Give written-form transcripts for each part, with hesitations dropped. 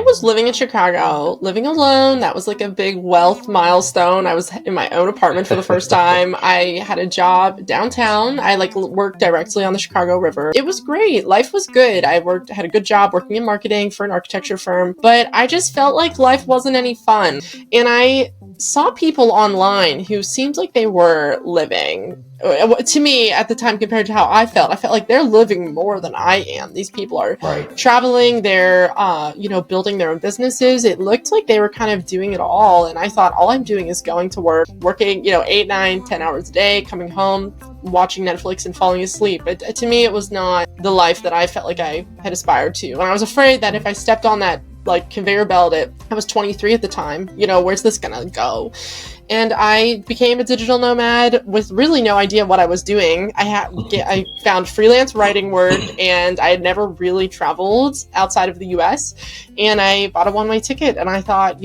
I was living in Chicago, living alone. That was like a big wealth milestone. I was in my own apartment for the first time. I had a job downtown. I worked directly on the Chicago River. It was great. Life was good. Had a good job working in marketing for an architecture firm, but I just felt like life wasn't any fun. And I saw people online who seemed like they were living, to me at the time, compared to how I felt like they're living more than I am. These people are Right. traveling, they're building their own businesses. It looked like they were kind of doing it all, and I thought, all I'm doing is going to work, working 8, 9, 10 hours a day, coming home, watching Netflix and falling asleep. To me, it was not the life that I felt like I had aspired to, and I was afraid that if I stepped on that conveyor belt I was 23 at the time, where's this gonna go? And I became a digital nomad with really no idea what I was doing. I found freelance writing work, and I had never really traveled outside of the US, and I bought a one-way ticket, and I thought,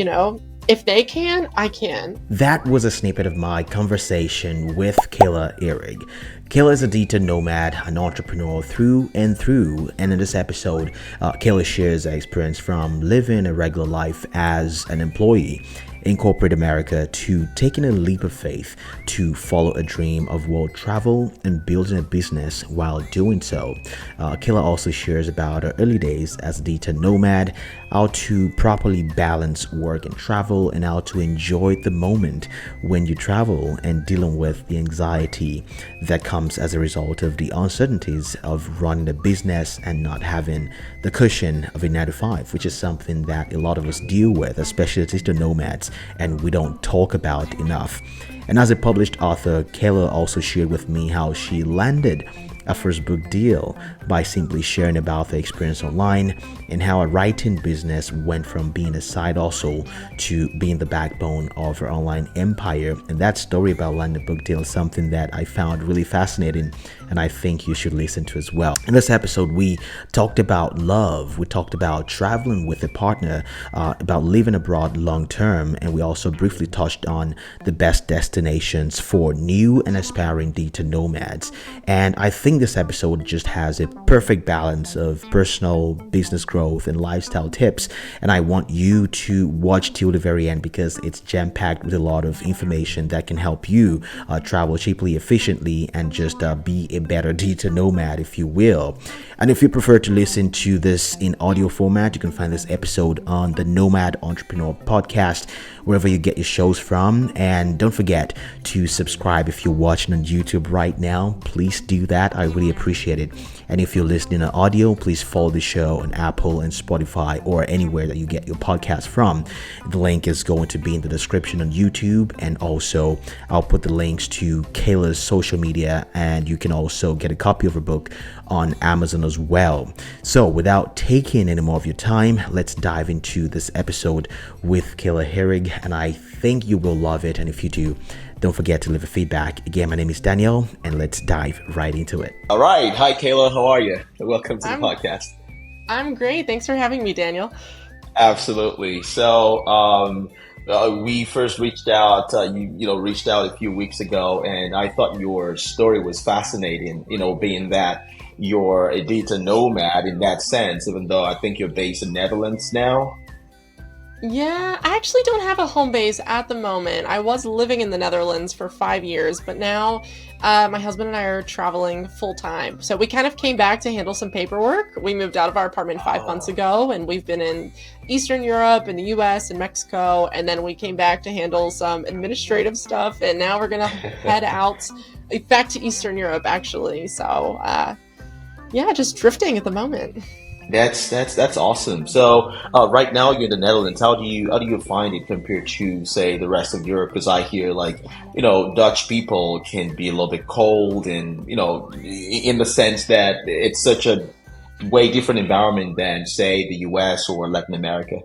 if they can, I can. That was a snippet of my conversation with Kayla Ihrig. Kayla is a digital nomad, an entrepreneur through and through, and in this episode, Kayla shares her experience from living a regular life as an employee in corporate America to taking a leap of faith to follow a dream of world travel and building a business while doing so. Kayla also shares about her early days as a digital nomad, how to properly balance work and travel, and how to enjoy the moment when you travel and dealing with the anxiety that comes as a result of the uncertainties of running a business and not having the cushion of a 9-to-5, which is something that a lot of us deal with, especially as digital nomads, and we don't talk about enough. And as a published author, Kayla also shared with me how she landed a first book deal by simply sharing about the experience online, and how a writing business went from being a side hustle to being the backbone of her online empire. And that story about landing a book deal is something that I found really fascinating, and I think you should listen to as well. In this episode, we talked about love, we talked about traveling with a partner, about living abroad long term, and we also briefly touched on the best destinations for new and aspiring digital nomads. And I think this episode just has a perfect balance of personal, business growth, and lifestyle tips, and I want you to watch till the very end because it's jam-packed with a lot of information that can help you travel cheaply, efficiently, and just be a better digital nomad, if you will. And if you prefer to listen to this in audio format, you can find this episode on the Nomad Entrepreneur Podcast, wherever you get your shows from. And don't forget to subscribe if you're watching on YouTube right now. Please do that. I really appreciate it. And if you're listening on audio, please follow the show on Apple and Spotify or anywhere that you get your podcast from. The link is going to be in the description on YouTube, and also I'll put the links to Kayla's social media, and you can also get a copy of her book on Amazon as well. So without taking any more of your time, let's dive into this episode with Kayla Ihrig, and I think you will love it. And if you do, don't forget to leave a feedback. Again, my name is Daniel, and let's dive right into it. All right. Hi, Kayla. How are you? Welcome to the podcast. I'm great. Thanks for having me, Daniel. Absolutely. So, we first reached out, you reached out a few weeks ago, and I thought your story was fascinating, being that you're a digital nomad in that sense, even though I think you're based in Netherlands now. Yeah, I actually don't have a home base at the moment. I was living in the Netherlands for 5 years, but now my husband and I are traveling full time. So we kind of came back to handle some paperwork. We moved out of our apartment 5 months ago, and we've been in Eastern Europe and the US and Mexico, and then we came back to handle some administrative stuff, and now we're gonna head out back to Eastern Europe, actually. So yeah, just drifting at the moment. That's awesome. So right now you're in the Netherlands. How do you find it compared to, say, the rest of Europe? Because I hear Dutch people can be a little bit cold, and in the sense that it's such a way different environment than, say, the US or Latin America.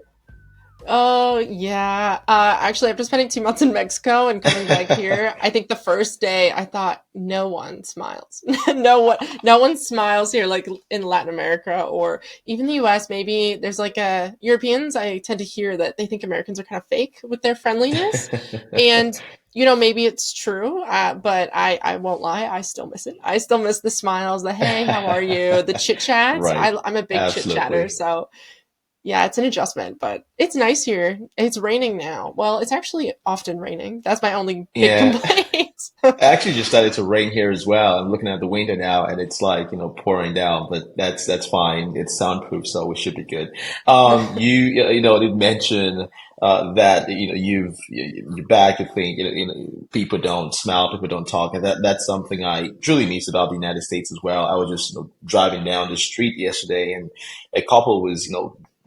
Oh, yeah. Actually, after spending 2 months in Mexico and coming back here, I think the first day I thought, no one smiles. No one smiles here, like in Latin America or even the US. Maybe there's Europeans, I tend to hear that they think Americans are kind of fake with their friendliness. And, maybe it's true, but I won't lie. I still miss it. I still miss the smiles, the, hey, how are you? The chit chats. Right. I'm a big Absolutely. chit chatter. So Yeah, it's an adjustment, but it's nice here. It's raining now. Well, it's actually often raining. That's my only big Yeah. complaint. Actually just started to rain here as well. I'm looking at the window now and it's like, pouring down, but that's fine. It's soundproof, so we should be good. Did mention that you're back. You think people don't smile, people don't talk, and that's something I truly miss about the United States as well. I was just driving down the street yesterday, and a couple was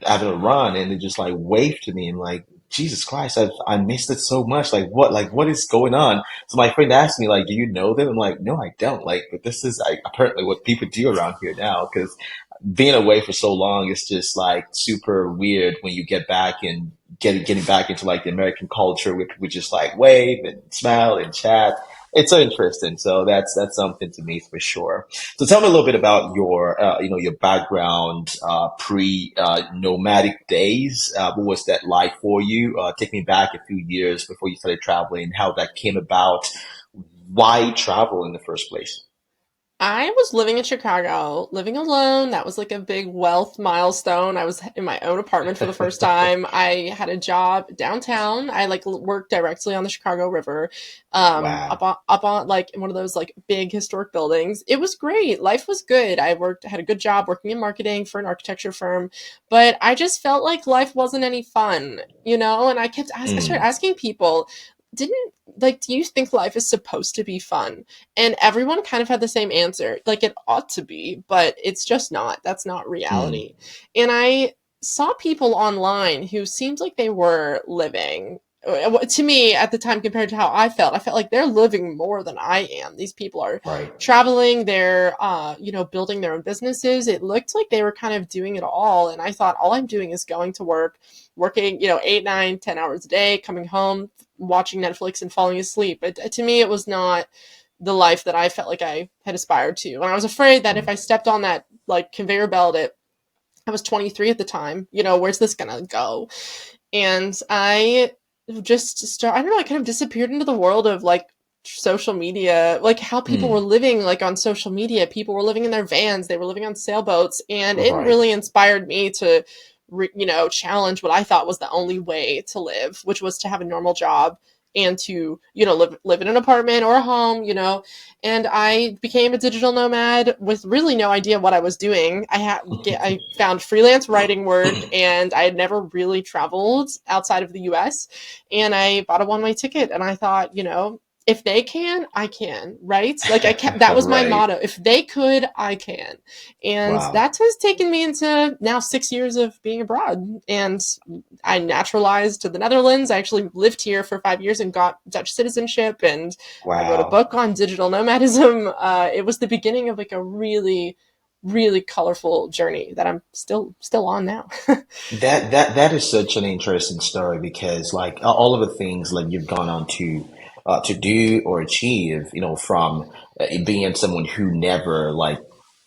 having a run, and they just like waved to me. And like, Jesus Christ, I missed it so much. Like what is going on? So my friend asked me, like, do you know them? I'm like, no, I don't. Like, but this is like, apparently what people do around here now. Because being away for so long is just like super weird when you get back and getting back into like the American culture, which we just like wave and smile and chat. It's so interesting. So that's something to me for sure. So tell me a little bit about your background pre nomadic days. What was that like for you? Take me back a few years before you started traveling, how that came about, why travel in the first place? I was living in Chicago, living alone. That was like a big wealth milestone. I was in my own apartment for the first time. I had a job downtown. I like worked directly on the Chicago River, Wow. up on like in one of those like big historic buildings. It was great. Life was good. Had a good job working in marketing for an architecture firm, but I just felt like life wasn't any fun, And I started Mm, asking people, didn't do you think life is supposed to be fun? And everyone kind of had the same answer. Like it ought to be, but it's just not. That's not mm, reality. And I saw people online who seemed like they were living to me at the time compared to how I felt like they're living more than I am. These people are right. traveling, they're building their own businesses. It looked like they were kind of doing it all, and I thought all I'm doing is going to work, working 8, 9, 10 hours a day, coming home, watching Netflix and falling asleep. To me, it was not the life that I felt like I had aspired to. And I was afraid that if Mm, I stepped on that like conveyor belt at I was 23 at the time, where's this gonna go? And I don't know, I kind of disappeared into the world of like social media, like how people were mm, living like on social media. People were living in their vans, they were living on sailboats, and it right. really inspired me to challenge what I thought was the only way to live, which was to have a normal job and to live in an apartment or a home, and I became a digital nomad with really no idea what I was doing. I found freelance writing work, and I had never really traveled outside of the US, and I bought a one-way ticket, and I thought, if they can, I can, right? Like I kept that was my Right. motto. If they could, I can. And Wow. that has taken me into now 6 years of being abroad. And I naturalized to the Netherlands. I actually lived here for 5 years and got Dutch citizenship. And I wrote a Wow. book on digital nomadism. It was the beginning of like a really, really colorful journey that I'm still on now. That is such an interesting story because like all of the things like you've gone on to do or achieve, from being someone who never like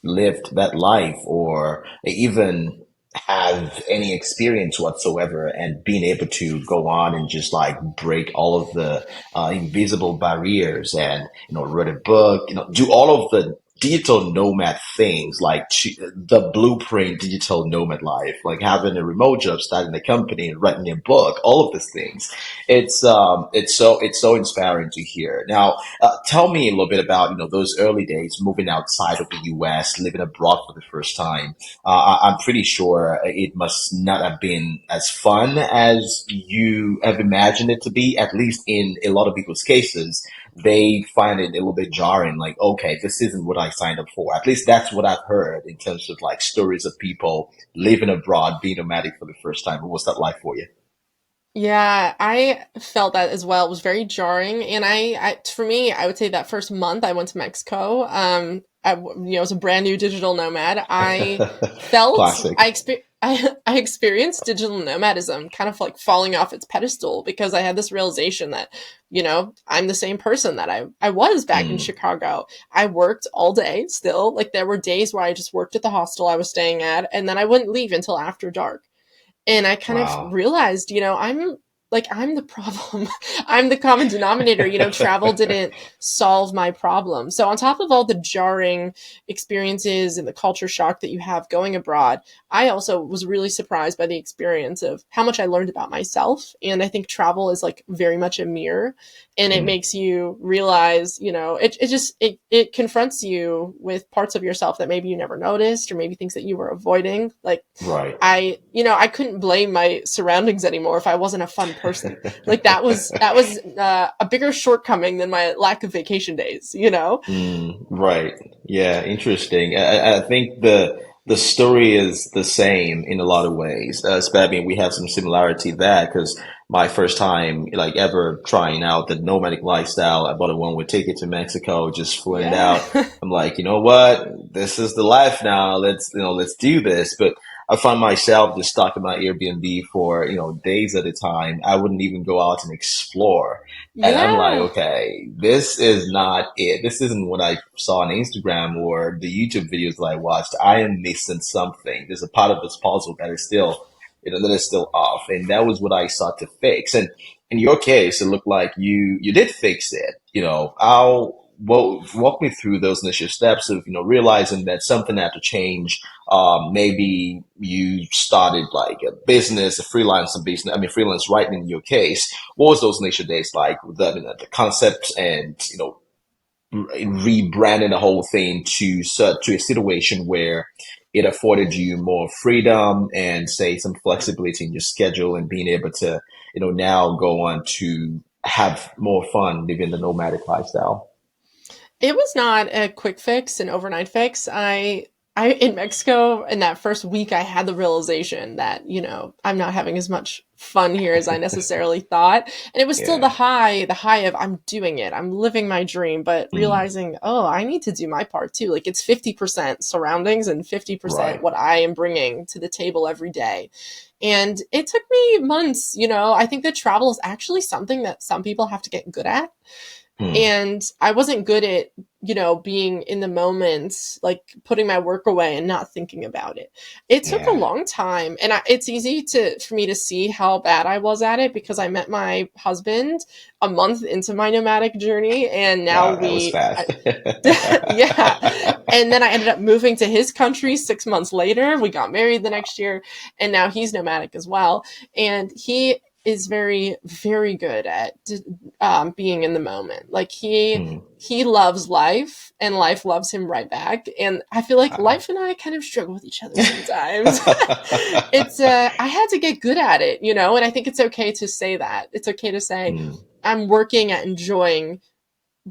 lived that life or even have any experience whatsoever, and being able to go on and just like break all of the invisible barriers and write a book, do all of the digital nomad things, like the blueprint digital nomad life, like having a remote job, starting a company, and writing a book, all of these things. It's so inspiring to hear. Now, tell me a little bit about those early days, moving outside of the U.S., living abroad for the first time. I'm pretty sure it must not have been as fun as you have imagined it to be. At least in a lot of people's cases, they find it a little bit jarring. Like, okay, this isn't what I signed up for. At least that's what I've heard in terms of like stories of people living abroad, being nomadic for the first time. What was that like for you? Yeah, I felt that as well. It was very jarring, and for me, I would say that first month I went to Mexico. As a brand new digital nomad, Classic. I experienced digital nomadism kind of like falling off its pedestal because I had this realization that I'm the same person that I was back in Mm, Chicago. I worked all day still. Like there were days where I just worked at the hostel I was staying at, and then I wouldn't leave until after dark. And I kind of wow. realized, I'm like I'm the problem. I'm the common denominator. Travel didn't solve my problem. So on top of all the jarring experiences and the culture shock that you have going abroad, I also was really surprised by the experience of how much I learned about myself. And I think travel is like very much a mirror, and it Mm, makes you realize, it confronts you with parts of yourself that maybe you never noticed, or maybe things that you were avoiding. Like right. I couldn't blame my surroundings anymore if I wasn't a fun person. Like that was a bigger shortcoming than my lack of vacation days. Right. Yeah. Interesting. I think the story is the same in a lot of ways. I mean, we have some similarity there because my first time, like ever trying out the nomadic lifestyle, I bought a one-way ticket to Mexico, just flew it Yeah. out. I'm like, you know what? This is the life now. Let's do this. But I find myself just stuck in my Airbnb for, days at a time. I wouldn't even go out and explore. And I'm like, Yeah. okay, this is not it. This isn't what I saw on Instagram or the YouTube videos that I watched. I am missing something. There's a part of this puzzle that is still, that is still off. And that was what I sought to fix. And in your case, it looked like you did fix it. Walk me through those initial steps of, realizing that something had to change. Maybe you started like a business, a freelance business. I mean, freelance writing in your case. What was those initial days like? The concepts and rebranding the whole thing to a situation where it afforded you more freedom and say some flexibility in your schedule and being able to now go on to have more fun living the nomadic lifestyle. It was not a quick fix, an overnight fix. I in Mexico in that first week I had the realization that, I'm not having as much fun here as I necessarily thought. And it was still Yeah. the high of I'm doing it. I'm living my dream, but Mm, realizing, oh, I need to do my part too. Like it's 50% surroundings and 50% right. what I am bringing to the table every day. And it took me months. I think that travel is actually something that some people have to get good at, Mm, and I wasn't good at, being in the moment, like putting my work away and not thinking about it. It took a yeah. long time, and it's easy for me to see how bad I was at it because I met my husband a month into my nomadic journey, and now Wow, that was fast. yeah. And then I ended up moving to his country 6 months later. We got married the next year, and now he's nomadic as well. And he is very, very good at being in the moment. Like Hmm. he loves life, and life loves him right back. And I feel like Wow. life and I kind of struggle with each other sometimes. It's I had to get good at it, and I think it's okay to say that. It's okay to say Hmm. I'm working at enjoying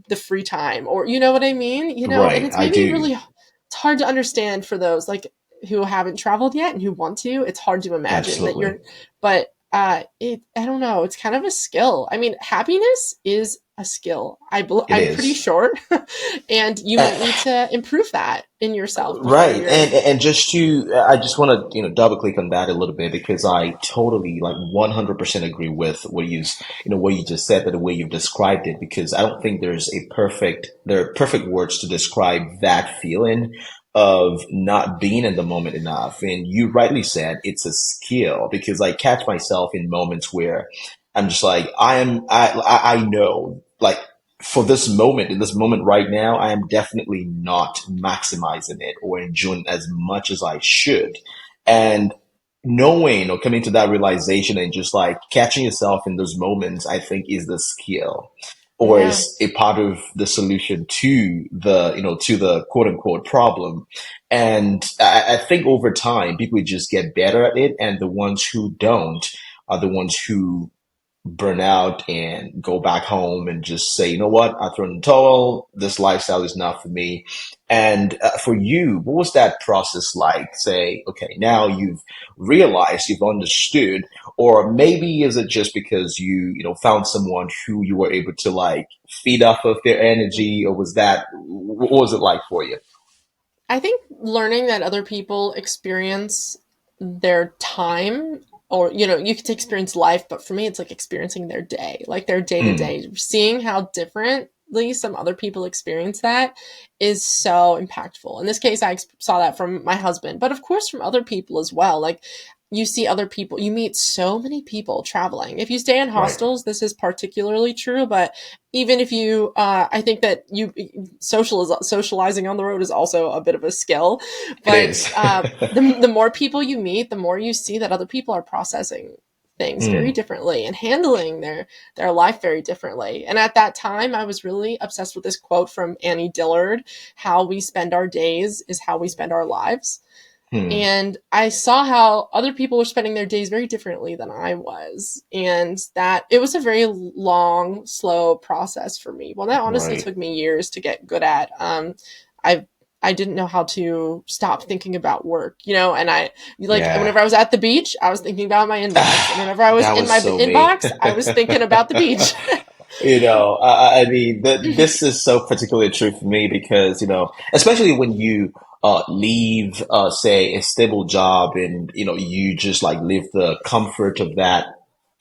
the free time, or you know what I mean? And Right, it's I maybe do. really it's hard to understand for those like who haven't traveled yet and who want to. It's hard to imagine that Absolutely. you're but I don't know, it's kind of a skill. I mean, happiness is a skill. It I'm pretty is. sure. And you Uh, might need to improve that in yourself before Right. you're And just to, I just want to, double click on that a little bit because I totally like 100% agree with what you just said, that the way you've described it, because I don't think there are perfect words to describe that feeling of not being in the moment enough. And you rightly said it's a skill because I catch myself in moments where I'm just like, I know, like, for this moment, in this moment right now, I am definitely not maximizing it or enjoying as much as I should. And knowing or coming to that realization and just like catching yourself in those moments, I think is the skill or yeah. is a part of the solution to the quote unquote problem. And I think over time, people just get better at it. And the ones who don't are the ones who burn out and go back home and just say, you know what, I throw in the towel. This lifestyle is not for me. And for you, what was that process like? Say, okay, now you've realized, you've understood, or maybe is it just because found someone who you were able to like feed off of their energy, or what was it like for you? I think learning that other people experience their time, or you could experience life, but for me it's like experiencing their day, like their day to Mm, day. Seeing how differently some other people experience that is so impactful. In this case, I saw that from my husband, but of course from other people as well. Like, you see other people, you meet so many people traveling. If you stay in Right. hostels, this is particularly true, but even if you, I think that socializing on the road is also a bit of a skill, It but is. the more people you meet, the more you see that other people are processing things very Mm, differently and handling their life very differently. And at that time, I was really obsessed with this quote from Annie Dillard: "How we spend our days is how we spend our lives." mm, And I saw how other people were spending their days very differently than I was. And that it was a very long, slow process for me. Well, that honestly right. took me years to get good at. I I didn't know how to stop thinking about work, and I like Yeah. whenever I was at the beach, I was thinking about my inbox, and whenever I was That in was my so me. inbox, I was thinking about the beach. I mean, this is so particularly true for me because, especially when you leave, say, a stable job and, you just like live the comfort of that,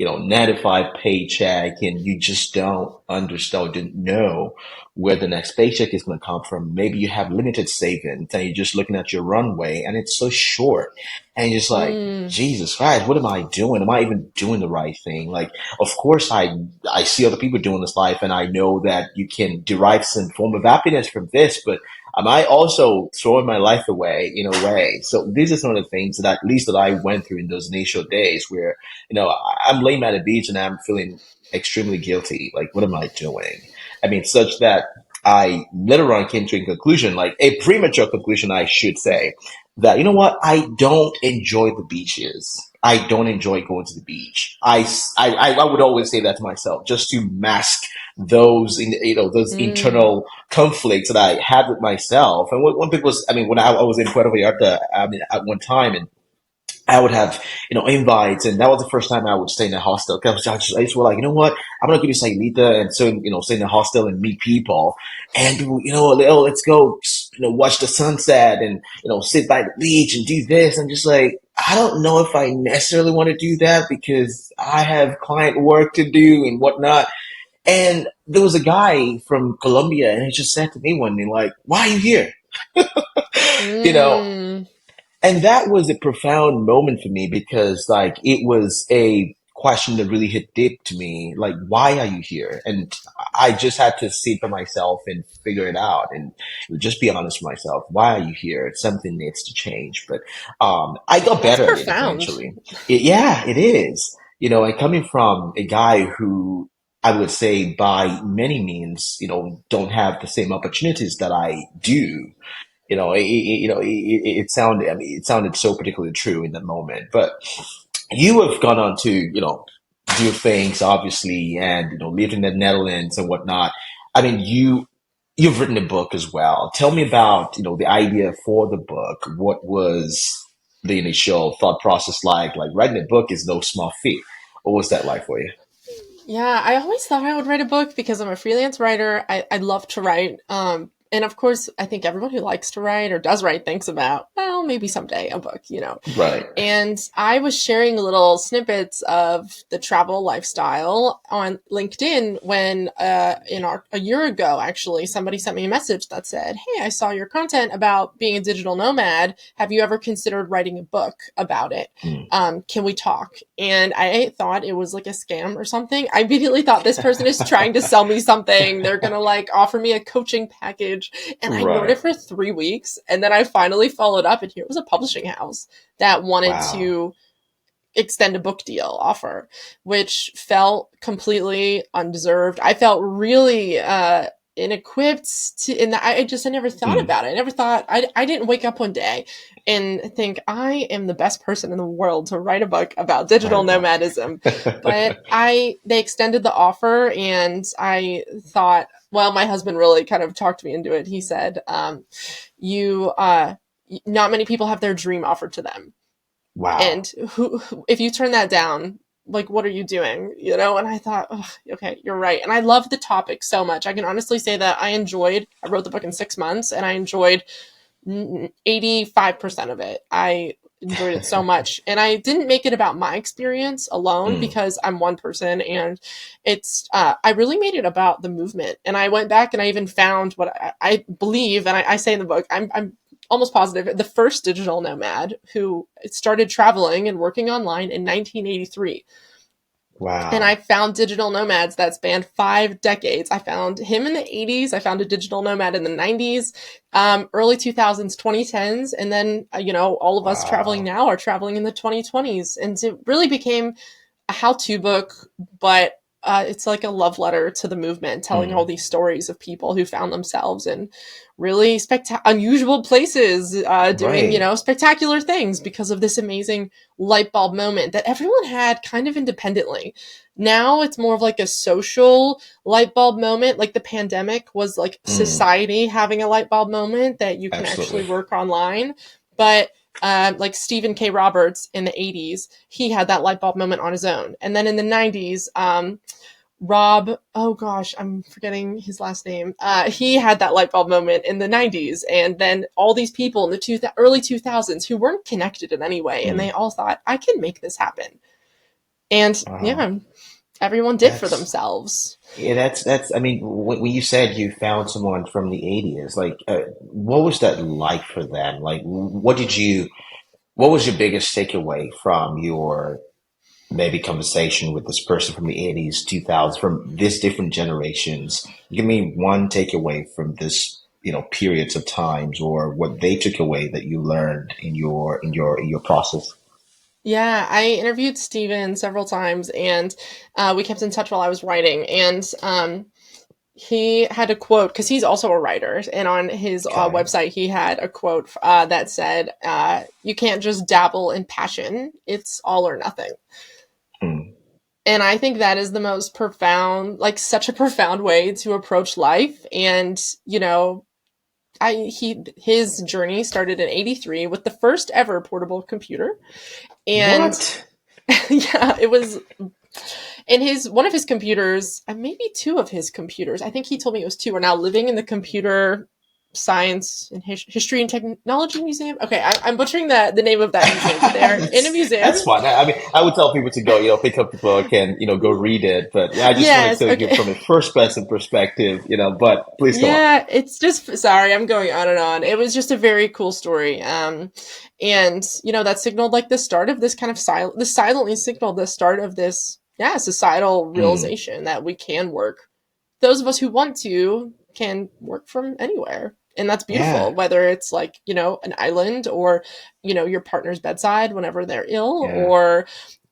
9 to 5 paycheck and you just don't understand, didn't know where the next paycheck is going to come from. Maybe you have limited savings and you're just looking at your runway and it's so short. And you're just like, Mm, Jesus Christ, what am I doing? Am I even doing the right thing? Like, of course, I see other people doing this life, and I know that you can derive some form of happiness from this. But am I also throwing my life away in a way? So these are some of the things that at least that I went through in those initial days, where I'm laying at the beach and I'm feeling extremely guilty. Like, what am I doing? I mean, such that I later on came to a conclusion, like a premature conclusion, I should say, that you know what, I don't enjoy the beaches. I don't enjoy going to the beach. I would always say that to myself just to mask those mm. internal conflicts that I had with myself. And one thing was, I mean, when I was in Puerto Vallarta, I mean, at one time, and I would have, invites, and that was the first time I would stay in a hostel. Cause I just were like, you know what, I'm gonna give you Sailita, and so, stay in a hostel and meet people, and let's go, watch the sunset, and sit by the beach and do this. I'm just like, I don't know if I necessarily want to do that because I have client work to do and whatnot. And there was a guy from Colombia, and he just said to me one day, like, "Why are you here?" you know, Mm. and that was a profound moment for me because, like, it was a question that really hit deep to me. Like, why are you here? And I just had to sit by myself and figure it out and just be honest with myself. Why are you here? Something needs to change. But I got That's better at it profound. eventually. Yeah, it is. And coming from a guy who I would say by many means, don't have the same opportunities that I do, it sounded, I mean, it sounded so particularly true in that moment. But you have gone on to, do things obviously, and lived in the Netherlands and whatnot. I mean, you've written a book as well. Tell me about, the idea for the book. What was the initial thought process like? Like writing a book is no small feat. What was that like for you? Yeah, I always thought I would write a book because I'm a freelance writer. I love to write. And of course, I think everyone who likes to write or does write thinks about, well, maybe someday a book. Right. And I was sharing little snippets of the travel lifestyle on LinkedIn when, a year ago, actually, somebody sent me a message that said, "Hey, I saw your content about being a digital nomad. Have you ever considered writing a book about it? Mm. Can we talk?" And I thought it was like a scam or something. I immediately thought this person is trying to sell me something. They're going to like offer me a coaching package. And I ignored Right. it for 3 weeks. And then I finally followed up, and here was a publishing house that wanted Wow. to extend a book deal offer, which felt completely undeserved. I felt really inequipped to, in that I never thought Mm. about it. I never thought, I didn't wake up one day and think I am the best person in the world to write a book about Right digital about. nomadism. But they extended the offer, and I thought, well, my husband really kind of talked me into it. He said, you, not many people have their dream offered to them, Wow. and who if you turn that down, like, what are you doing? And I thought, oh, okay, you're right. And I love the topic so much. I can honestly say that I wrote the book in 6 months, and I enjoyed 85% of it. I enjoyed it so much. And I didn't make it about my experience alone Mm. because I'm one person. And I really made it about the movement. And I went back and I even found what I believe, and I say in the book, I'm almost positive, the first digital nomad who started traveling and working online in 1983. And I Wow. found digital nomads that spanned 5 decades. I found him in the 80s. I found a digital nomad in the 90s, early 2000s, 2010s. And then, all of us traveling Wow. now are traveling in the 2020s. And it really became a how-to book, but it's like a love letter to the movement, telling all Hmm. these stories of people who found themselves in really unusual places, doing Right. spectacular things because of this amazing light bulb moment that everyone had kind of independently. Now it's more of like a social light bulb moment. Like the pandemic was like Mm. society having a light bulb moment that you can actually Absolutely. work online, but like Stephen K. Roberts in the 80s, he had that light bulb moment on his own. And then in the 90s, Rob, oh gosh, I'm forgetting his last name. He had that light bulb moment in the 90s. And then all these people in the early 2000s who weren't connected in any way, and they Mm. all thought, I can make this happen. And Wow. yeah, everyone did for That's themselves. yeah. That's. I mean, when you said you found someone from the '80s, like, what was that like for them? Like, what did you? What was your biggest takeaway from your maybe conversation with this person from the '80s, 2000s, from these different generations? Give me one takeaway from this, periods of times, or what they took away that you learned in your process. Yeah, I interviewed Steven several times, and we kept in touch while I was writing. And he had a quote because he's also a writer, and on his Okay. website he had a quote that said, "You can't just dabble in passion; it's all or nothing." Hmm. And I think that is the most profound, like such a profound way to approach life. And his journey started in '83 with the first ever portable computer, and What? yeah, it was in his one of his computers, maybe two of his computers. I think he told me it was two. Are now living in the computer science and history and technology museum. Okay, I'm butchering the name of that museum, but they are in a That's museum. fine. I mean, I would tell people to go, pick up the book and, go read it. But yeah, I just wanted Yes, to give okay. from a first person perspective, but please go on. Yeah, it's just sorry, I'm going on and on. It was just a very cool story. And that signaled like the start of this kind of silently signaled the start of this, yeah, societal Mm, realization that we can work. Those of us who want to can work from anywhere. And that's beautiful, yeah, whether it's like, an island or, your partner's bedside whenever they're ill, yeah, or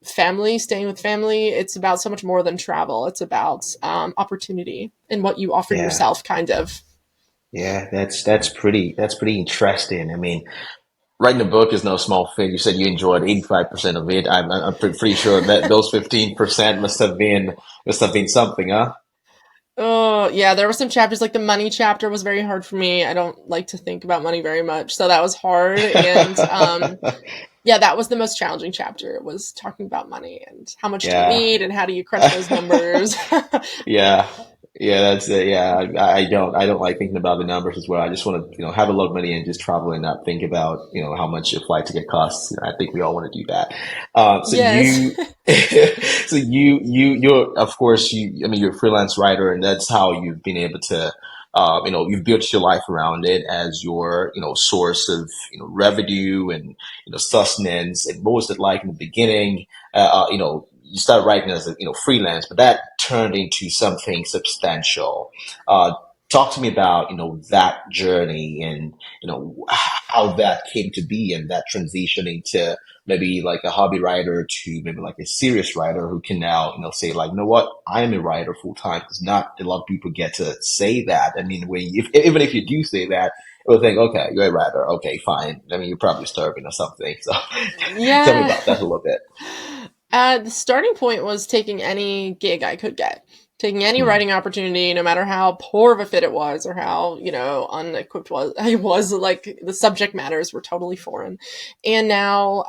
family, staying with family. It's about so much more than travel. It's about opportunity and what you offer yeah, yourself, kind of. yeah. That's pretty interesting. I mean, writing a book is no small thing. You said you enjoyed 85% of it. I'm pretty sure that those 15% must have been something, huh? Oh, yeah, there were some chapters, like the money chapter was very hard for me. I don't like to think about money very much, so that was hard. And yeah, that was the most challenging chapter. It was talking about money and how much do you Yeah. need and how do you crunch those numbers. Yeah, yeah, that's it. Yeah, I don't like thinking about the numbers as well. I just want to, have a lot of money and just travel and not think about, how much a flight ticket costs. I think we all want to do that. So Yes. you, you're, of course, I mean, you're a freelance writer, and that's how you've been able to, you've built your life around it as your, source of, revenue and, sustenance. And what was it like in the beginning? You started writing as a freelance, but that turned into something substantial. Uh, Talk to me about that journey and how that came to be and that transitioning to maybe like a hobby writer to maybe like a serious writer who can now say like, what, I am a writer full time, because not a lot of people get to say that. I mean, even if you do say that, we'll think, okay, you're a writer, okay, fine. I mean, you're probably starving or something. So tell me Yeah. about that a little bit. The starting point was taking any gig I could get, taking any Hmm. writing opportunity, no matter how poor of a fit it was or how, unequipped I was, like the subject matters were totally foreign. And now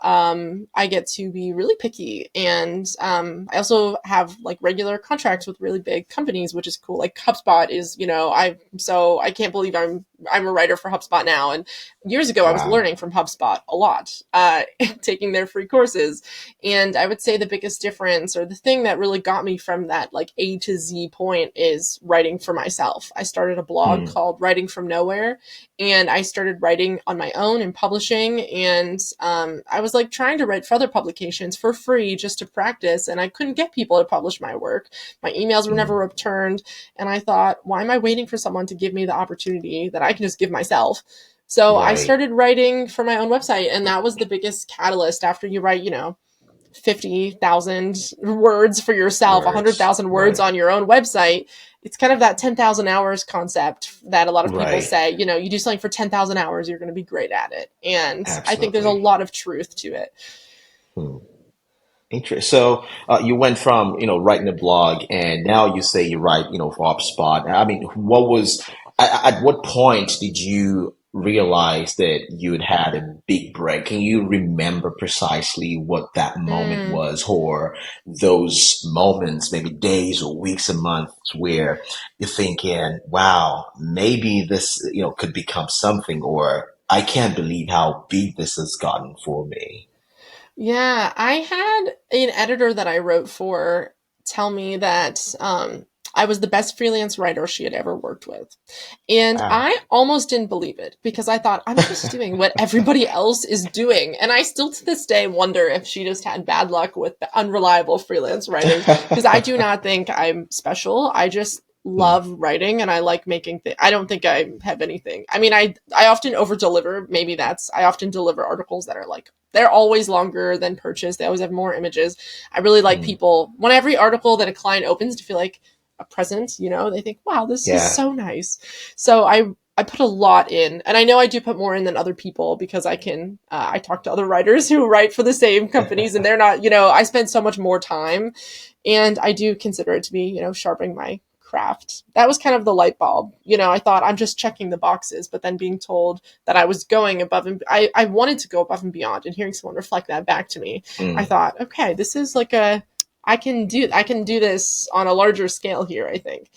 I get to be really picky. And I also have like regular contracts with really big companies, which is cool. Like HubSpot is, I can't believe I'm a writer for HubSpot now. And years ago, I was Wow. learning from HubSpot a lot, taking their free courses. And I would say the biggest difference, or the thing that really got me from that like A to Z point is writing for myself. I started a blog Mm, called Writing from Nowhere, and I started writing on my own and publishing. And I was like trying to write for other publications for free just to practice, and I couldn't get people to publish my work. My emails were never mm, returned, and I thought, why am I waiting for someone to give me the opportunity that I can just give myself? So I right, started writing for my own website, and that was the biggest catalyst. After you write, 50,000 words for yourself, words, 100,000 words right, on your own website, it's kind of that 10,000 hours concept that a lot of people right, say, you do something for 10,000 hours, you're going to be great at it. And I think there's a absolutely. lot of truth to it. Hmm. Interesting. So you went from writing a blog, and now you say you write for HubSpot. I mean, at what point did you realize that you had had a big break? Can you remember precisely what that moment Mm. was, or those moments, maybe days or weeks and months, where you're thinking, "Wow, maybe this could become something," or "I can't believe how big this has gotten for me." Yeah, I had an editor that I wrote for tell me that I was the best freelance writer she had ever worked with. And Wow. I almost didn't believe it because I thought I'm just doing what everybody else is doing. And I still to this day wonder if she just had bad luck with the unreliable freelance writers because I do not think I'm special. I just Hmm. love writing and I like making things. I don't think I have anything. I mean, I often over deliver. Maybe that's I often deliver articles that are like they're always longer than purchased. They always have more images. I really like Hmm. people when every article that a client opens to feel like a present, they think, wow, this is Yeah. so nice. So I put a lot in, and I know I do put more in than other people because I talk to other writers who write for the same companies, and they're not, I spend so much more time, and I do consider it to be, sharpening my craft. That was kind of the light bulb. I thought I'm just checking the boxes, but then being told that I was going above and I wanted to go above and beyond, and hearing someone reflect that back to me, I Mm. thought, okay, this is like I can do this on a larger scale here, I think.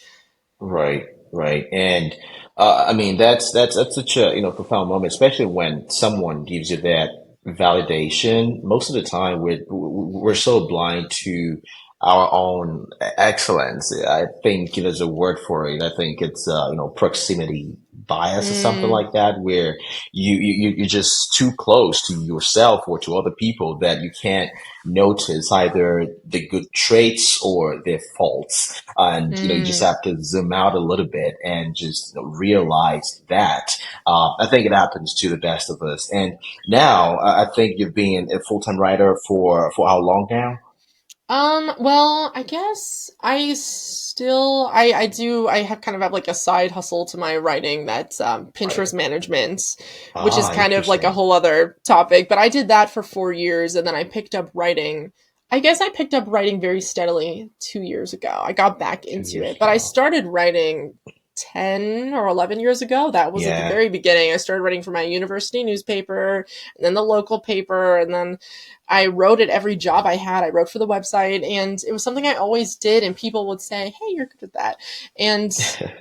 Right, right. And I mean that's such a profound moment, especially when someone gives you that validation. Most of the time we're so blind to our own excellence. I think there's a word for it. I think it's proximity bias or something Mm, like that, where you're just too close to yourself or to other people that you can't notice either the good traits or their faults. And you just mm. have to zoom out a little bit and just realize that. I think it happens to the best of us. And now I think you've been a full-time writer for how long now? Well, I guess I have kind of have like a side hustle to my writing that's Right. Pinterest management, which is Ah, kind of like a interesting. whole other topic, but I did that for 4 years and then I picked up writing. I guess I picked up writing very steadily 2 years ago. I got back Two into years it, but I ago. started writing 10 or 11 years ago. That was at the Yeah. very beginning. I started writing for my university newspaper and then the local paper, and then I wrote at every job I had. I wrote for the website, and it was something I always did. And people would say, "Hey, you're good at that." And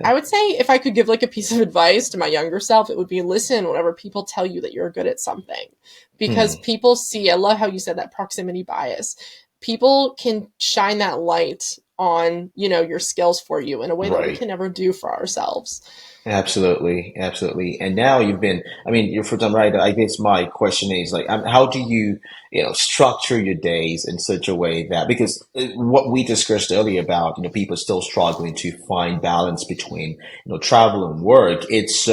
I would say, if I could give like a piece of advice to my younger self, it would be listen whenever people tell you that you're good at something, because Hmm. people see. I love how you said that proximity bias. People can shine that light on your skills for you in a way that we Right. can never do for ourselves. Absolutely, absolutely. And now I mean, you're full-time writer. I guess my question is like, how do you, structure your days in such a way that, because what we discussed earlier about, people still struggling to find balance between, travel and work, it's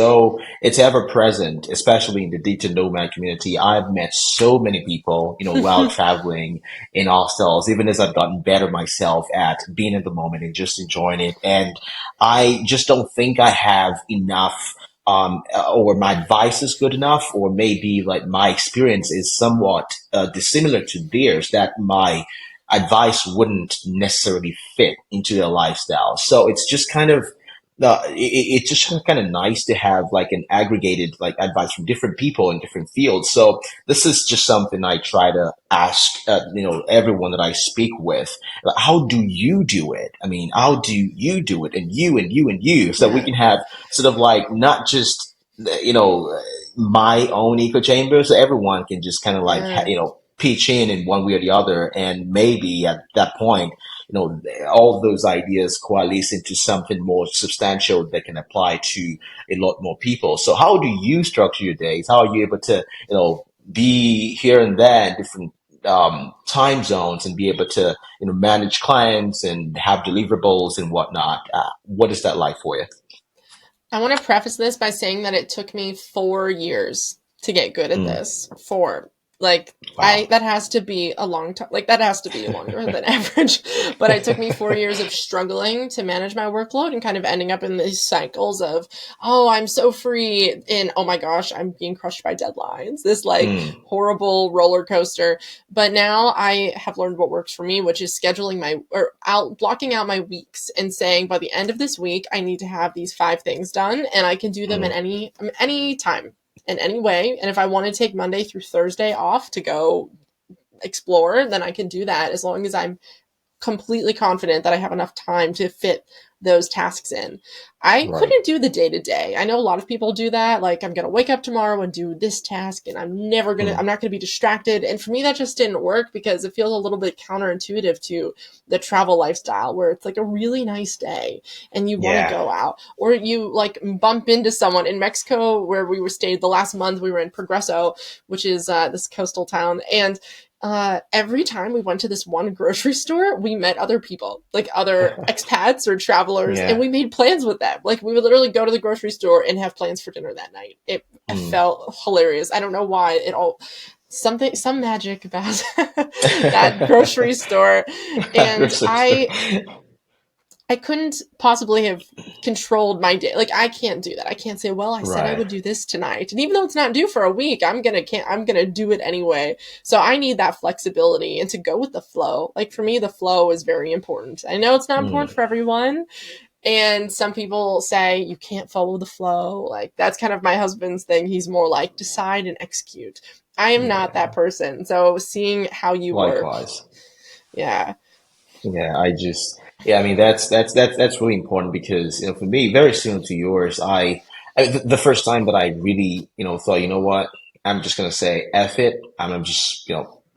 ever present, especially in the digital nomad community. I've met so many people, while traveling in hostels, even as I've gotten better myself at being in the moment and just enjoying it. And I just don't think I have enough, or my advice is good enough, or maybe like my experience is somewhat dissimilar to theirs, that my advice wouldn't necessarily fit into their lifestyle. So it's just kind of, it's just kind of nice to have like an aggregated like advice from different people in different fields. So this is just something I try to ask, everyone that I speak with. Like, how do you do it? I mean, how do you do it? And you and you and you, so we Yeah, can have sort of like not just my own echo chamber, so everyone can just kind of like yeah. pitch in one way or the other, and maybe at that point, all of those ideas coalesce into something more substantial that can apply to a lot more people. So how do you structure your days? How are you able to, be here and there in different time zones and be able to, manage clients and have deliverables and whatnot? What is that like for you? I want to preface this by saying that it took me 4 years to get good at Mm, this. Four. Like, wow. that has to be a long time. Like, that has to be longer than average. But it took me 4 years of struggling to manage my workload and kind of ending up in these cycles of, oh, I'm so free. And oh my gosh, I'm being crushed by deadlines. This like Mm, horrible roller coaster. But now I have learned what works for me, which is scheduling blocking out my weeks and saying by the end of this week, I need to have these 5 things done, and I can do them in mm, any time, in any way. And if I want to take Monday through Thursday off to go explore, then I can do that as long as I'm completely confident that I have enough time to fit those tasks in. I right. couldn't do the day to day. I know a lot of people do that. Like, I'm going to wake up tomorrow and do this task, and Mm, I'm not going to be distracted. And for me, that just didn't work because it feels a little bit counterintuitive to the travel lifestyle where it's like a really nice day and you want to yeah. go out, or you like bump into someone in Mexico where we were stayed the last month. We were in Progreso, which is this coastal town. And every time we went to this one grocery store, we met other people, like other expats or travelers, and Yeah. we made plans with them. Like, we would literally go to the grocery store and have plans for dinner that night. It Mm. felt hilarious. I don't know why. Some magic about that grocery store. And Grocery store. I couldn't possibly have controlled my day. Like, I can't do that. I can't say, well, I said I Right. would do this tonight. And even though it's not due for a week, I'm gonna do it anyway. So I need that flexibility and to go with the flow. Like, for me, the flow is very important. I know it's not important Mm, for everyone. And some people say you can't follow the flow. Like, that's kind of my husband's thing. He's more like decide and execute. I am not that yeah. person. So seeing how you work, Likewise. yeah. Yeah, yeah, I mean, that's really important because, for me, very similar to yours, the first time that I really, thought, what, I'm just going to say F it. I'm just,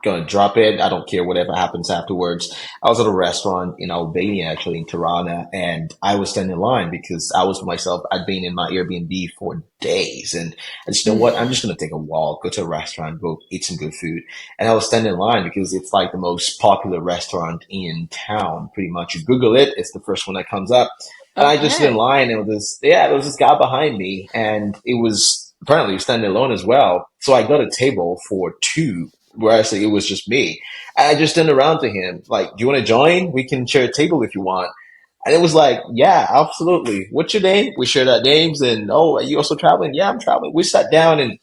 going to drop it. I don't care whatever happens afterwards. I was at a restaurant in Albania, actually in Tirana, and I was standing in line because I was myself. I'd been in my Airbnb for days, and I just, what, I'm just going to take a walk, go to a restaurant, go eat some good food. And I was standing in line because it's like the most popular restaurant in town, pretty much. You Google it, it's the first one that comes up. And I just stood in Okay. line, and there was this guy behind me, and it was apparently standing alone as well. So I got a table for two, whereas it was just me. And I just turned around to him, like, do you want to join? We can share a table if you want. And it was like, yeah, absolutely. What's your name? We shared our names, and oh, are you also traveling? Yeah, I'm traveling. We sat down, and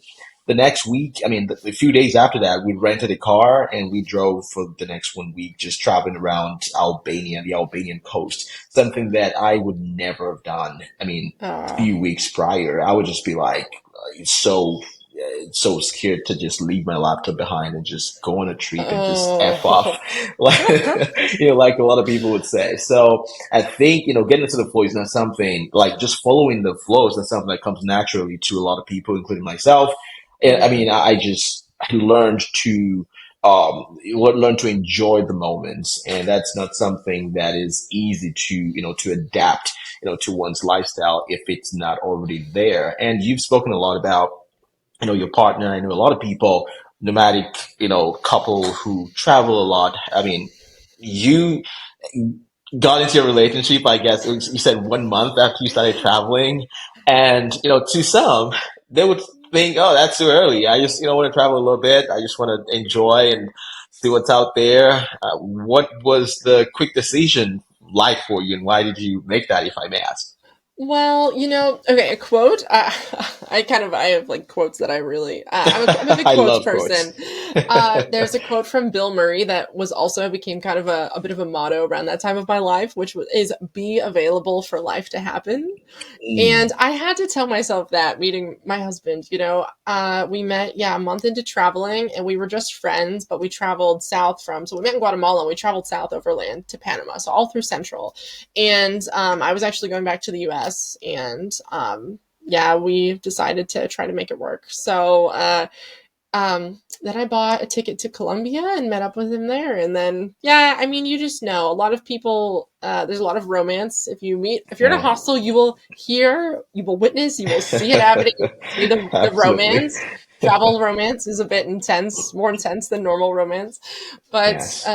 the next week, I mean, a few days after that, we rented a car and we drove for the next 1 week, just traveling around Albania, the Albanian coast, something that I would never have done. I mean, a Uh, few weeks prior, I would just be like, so scared to just leave my laptop behind and just go on a trip and just F off, oh. like, like a lot of people would say. So I think, getting into the flow is not something like just following the flow is not something that comes naturally to a lot of people, including myself. I Mhm. mean, I learned to learn to enjoy the moments, and that's not something that is easy to to adapt to one's lifestyle if it's not already there. And you've spoken a lot about your partner. I know a lot of people, nomadic, couple who travel a lot. I mean, you got into your relationship, I guess you said 1 month after you started traveling. And, to some, they would think, oh, that's too early. I just, want to travel a little bit. I just want to enjoy and see what's out there. What was the quick decision like for you, and why did you make that, if I may ask? Well, okay, a quote. I have like quotes that I really. I'm a big I quotes love quotes. person. There's a quote from Bill Murray that was also became kind of a bit of a motto around that time of my life, which is "Be available for life to happen." And Mm, I had to tell myself that meeting my husband, we met, yeah, a month into traveling, and we were just friends, but we traveled so we met in Guatemala and we traveled south overland to Panama. So all through Central. And I was actually going back to the US, and yeah, we decided to try to make it work. So Then I bought a ticket to Colombia and met up with him there. And then, yeah, I mean, you just know a lot of people, there's a lot of romance. If you're in a Yeah. hostel, you will hear, you will witness, you will see it happening, you will see the Absolutely. romance. Travel romance is a bit intense, more intense than normal romance. But Yes.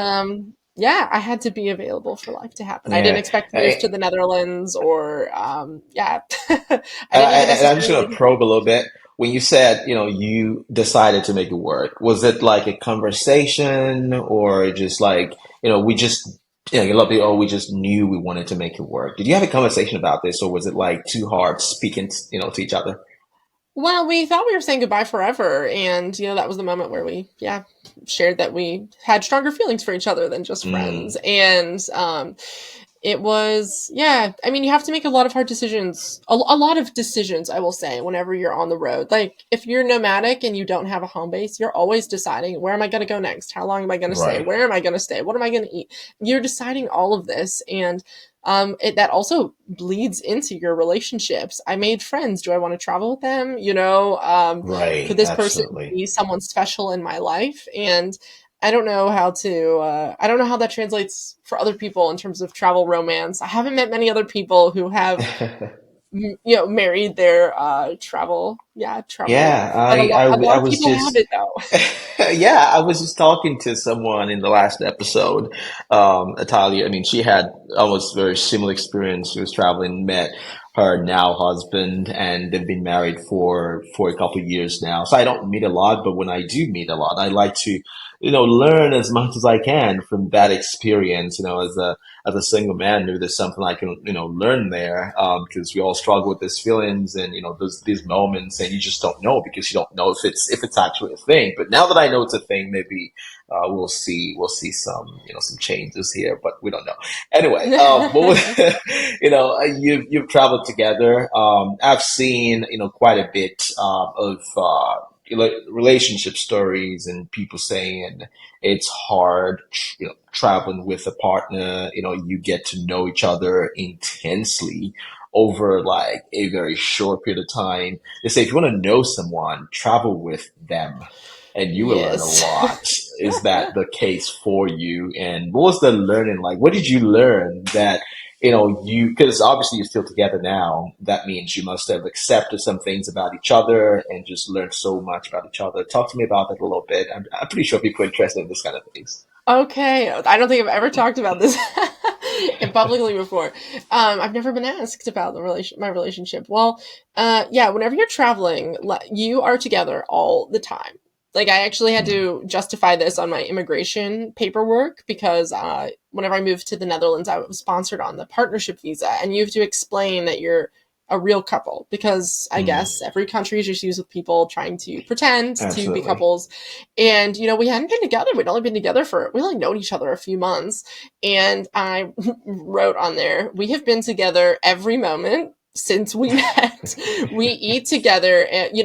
yeah, I had to be available for life to happen. I didn't Yeah. expect to move to the Netherlands or, yeah, I didn't even And I'm just gonna necessarily. probe a little bit. When you said, you decided to make it work, was it like a conversation or just like, we just, a lot of people, oh, we just knew we wanted to make it work. Did you have a conversation about this, or was it like two hearts speaking, to each other? Well, we thought we were saying goodbye forever, and that was the moment where we, yeah, shared that we had stronger feelings for each other than just friends. Mm, And it was, yeah, I mean, you have to make a lot of hard decisions, a lot of decisions, I will say, whenever you're on the road. Like, if you're nomadic and you don't have a home base, you're always deciding, where am I going to go next? How long am I going to stay? right. Where am I going to stay? What am I going to eat? You're deciding all of this, and that also bleeds into your relationships. I made friends. Do I want to travel with them? Could Right. this person Absolutely. be someone special in my life? And I don't know how to. I don't know how that translates for other people in terms of travel romance. I haven't met many other people who have, married their travel Yeah, love. But a lot I of was people have just it though. yeah, I was just talking to someone in the last episode, Italia. I mean, she had almost very similar experience. She was traveling, met her now husband, and they've been married for a couple of years now. So I don't meet a lot, but when I do meet a lot, I like to, learn as much as I can from that experience. As a single man, maybe there's something I can, learn there, because we all struggle with these feelings and, these moments, and you just don't know because you don't know if it's actually a thing. But now that I know it's a thing, maybe we'll see some changes here, but we don't know. Anyway, what was, you've traveled together. I've seen quite a bit of relationship stories and people saying it's hard, traveling with a partner. You get to know each other intensely over like a very short period of time. They say if you want to know someone, travel with them and you will learn a Yes. lot. Is that the case for you? And what was the learning like? What did you learn that, because obviously you're still together now. That means you must have accepted some things about each other and just learned so much about each other. Talk to me about that a little bit. I'm pretty sure people are interested in this kind of things. Okay, I don't think I've ever talked about this in publicly before. I've never been asked about my relationship. Well, yeah, whenever you're traveling, you are together all the time. Like, I actually had Mm, to justify this on my immigration paperwork because whenever I moved to the Netherlands, I was sponsored on the partnership visa, and you have to explain that you're a real couple because I mm, guess every country is just used with people trying to pretend to be absolutely. couples. And we hadn't been together. We only known each other a few months. And I wrote on there, we have been together every moment since we met. We eat together, and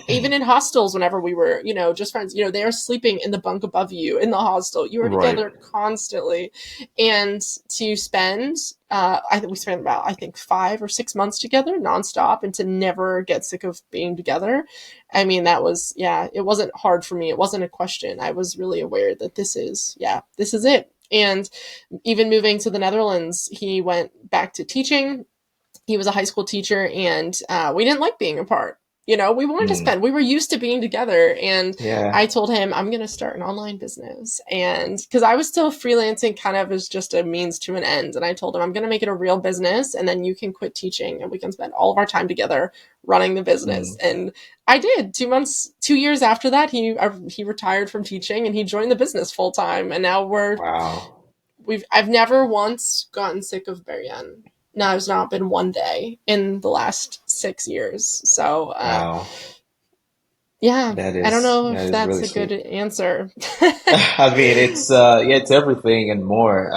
even in hostels, whenever we were, just friends, they are sleeping in the bunk above you in the hostel. You are Right. together constantly. And to spend, I think we spent about, I think, 5 or 6 months together nonstop, and to never get sick of being together. I mean, that was, yeah, it wasn't hard for me. It wasn't a question. I was really aware that this is it. And even moving to the Netherlands, he went back to teaching. He was a high school teacher, and we didn't like being apart. We wanted to Mm, spend, we were used to being together. And yeah. I told him, I'm going to start an online business. And because I was still freelancing kind of as just a means to an end. And I told him, I'm going to make it a real business, and then you can quit teaching and we can spend all of our time together running the business. Mm, And I did. 2 years after that, he retired from teaching and he joined the business full time. And now wow. I've never once gotten sick of Berrien. No, it's not been one day in the last 6 years. So, Wow. yeah, That I don't is know that if is that's really a good sweet. answer. I mean, it's yeah, it's everything and more.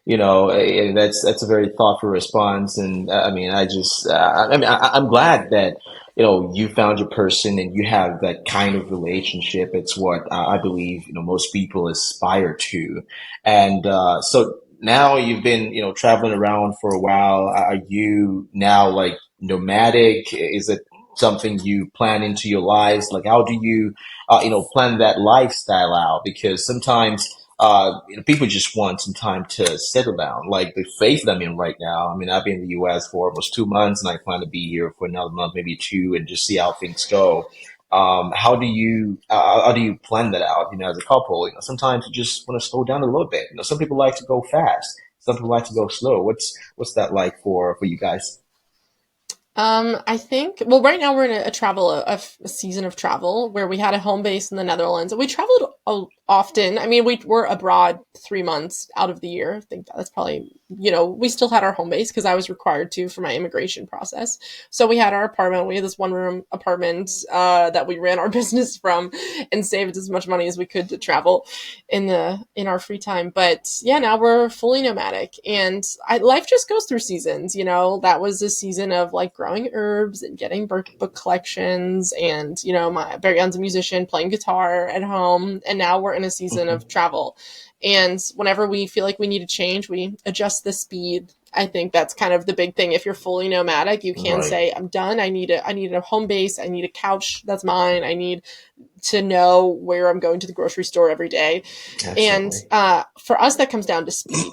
That's a very thoughtful response, and I mean, I'm glad that you found your person and you have that kind of relationship. It's what I believe most people aspire to, and so now you've been traveling around for a while. Are you now like nomadic? Is it something you plan into your lives? Like, how do you, plan that lifestyle out? Because sometimes, people just want some time to settle down. Like the phase that I'm in right now. I mean, I've been in the U.S. for almost 2 months, and I plan to be here for another month, maybe two, and just see how things go. How do you plan that out? As a couple, sometimes you just want to slow down a little bit. Some people like to go fast. Some people like to go slow. What's that like for you guys? I think, well, right now we're in a season of travel where we had a home base in the Netherlands. We traveled often. I mean, we were abroad 3 months out of the year. I think that's probably, we still had our home base because I was required to for my immigration process. So we had our apartment. We had this one room apartment that we ran our business from and saved as much money as we could to travel in our free time. But yeah, now we're fully nomadic, and life just goes through seasons. That was a season of like growing herbs and getting book collections, and my very own's a musician playing guitar at home, and now we're in a season Hmm. of travel. And whenever we feel like we need to change, we adjust the speed. I think that's kind of the big thing. If you're fully nomadic, you can Right. say, I'm done. I need a home base. I need a couch that's mine. I need to know where I'm going to the grocery store every day. And Absolutely. for us, that comes down to speed.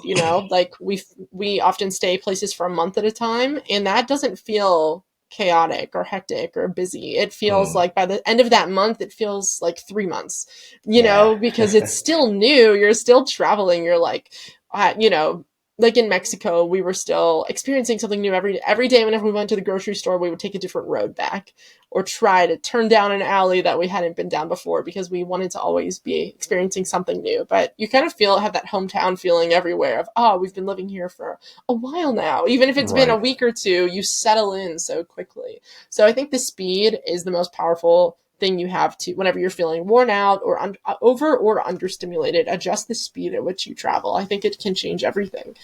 Like we often stay places for a month at a time, and that doesn't feel chaotic or hectic or busy. It feels Mm, like by the end of that month, it feels like 3 months. yeah. Because it's still new. You're still traveling. You're like, uh, you know. Like in Mexico, we were still experiencing something new every day. Whenever we went to the grocery store, we would take a different road back or try to turn down an alley that we hadn't been down before because we wanted to always be experiencing something new. But you kind of have that hometown feeling everywhere of, oh, we've been living here for a while now. Even if it's been a Right. week or two, you settle in so quickly. So I think the speed is the most powerful thing you have to, whenever you're feeling worn out or over or understimulated, adjust the speed at which you travel. I think it can change everything.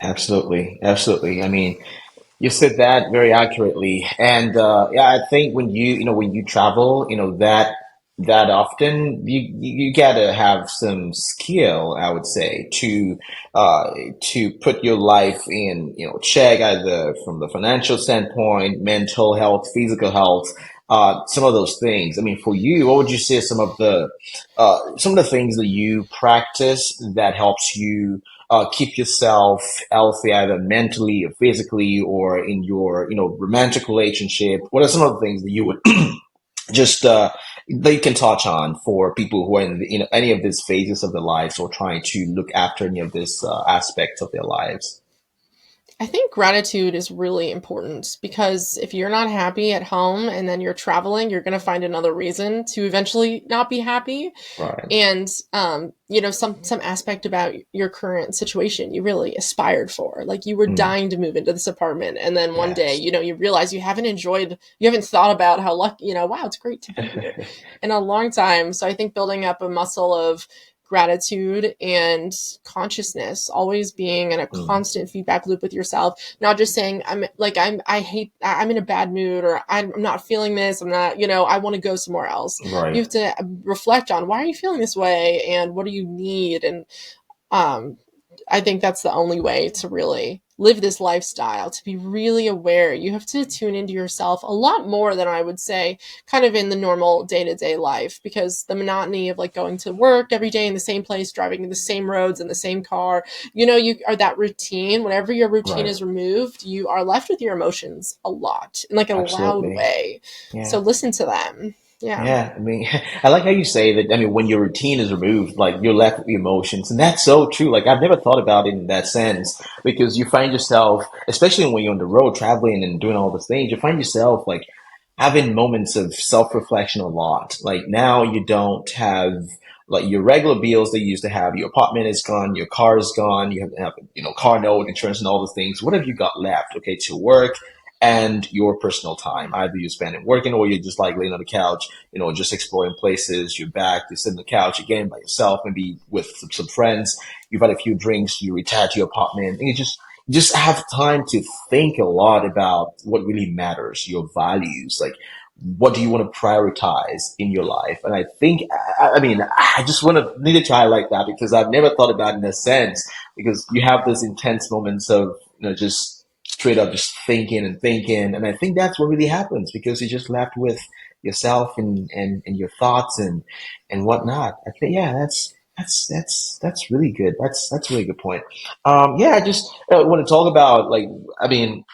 Absolutely. Absolutely. I mean, you said that very accurately, and yeah, I think when you travel, that often you gotta have some skill, I would say, uh, to put your life in check, either from the financial standpoint, mental health, physical health, some of those things. I mean, for you, what would you say are some of the things that you practice that helps you keep yourself healthy, either mentally or physically, or in your romantic relationship? What are some of the things that you would just that you can touch on for people who are in any of these phases of their lives, or trying to look after any of these aspects of their lives? I think gratitude is really important because if you're not happy at home and then you're traveling, you're going to find another reason to eventually not be happy. Right. And some aspect about your current situation you really aspired for. Like you were Mm, dying to move into this apartment, and then one day, yes. you realize you haven't thought about how lucky, wow, it's great to be here in a long time. So I think building up a muscle of gratitude and consciousness, always being in a Mm, constant feedback loop with yourself, not just saying I'm in a bad mood, or I'm not feeling this, I'm not, I want to go somewhere else. You right. have to reflect on, why are you feeling this way and what do you need? And um, I think that's the only way to really live this lifestyle, to be really aware. You have to tune into yourself a lot more than I would say kind of in the normal day-to-day life, because the monotony of like going to work every day in the same place, driving in the same roads in the same car, you are that routine. Whenever your routine Right. is removed, you are left with your emotions a lot in like a loud Absolutely. way. Yeah. So listen to them. Yeah. Yeah, I mean, I like how you say that. I mean, when your routine is removed, like you're left with the emotions, and that's so true. Like I've never thought about it in that sense, because you find yourself, especially when you're on the road traveling and doing all those things, you find yourself like having moments of self-reflection a lot. Like now you don't have like your regular bills that you used to have. Your apartment is gone, your car is gone, you have to have car note, insurance, and all those things. What have you got left? Okay, to work and your personal time. Either you spend it working, or you're just like laying on the couch, just exploring places. You're back, you sit on the couch again by yourself, maybe with some friends. You've had a few drinks, you retire to your apartment, and you just have time to think a lot about what really matters, your values, like what do you want to prioritize in your life. And I think, I mean, I just needed to highlight that, because I've never thought about it in a sense, because you have those intense moments of just straight up just thinking and thinking. And I think that's what really happens because you're just left with yourself and your thoughts and whatnot. I think, yeah, that's really good. That's a really good point. Yeah, I just want to talk about like, I mean,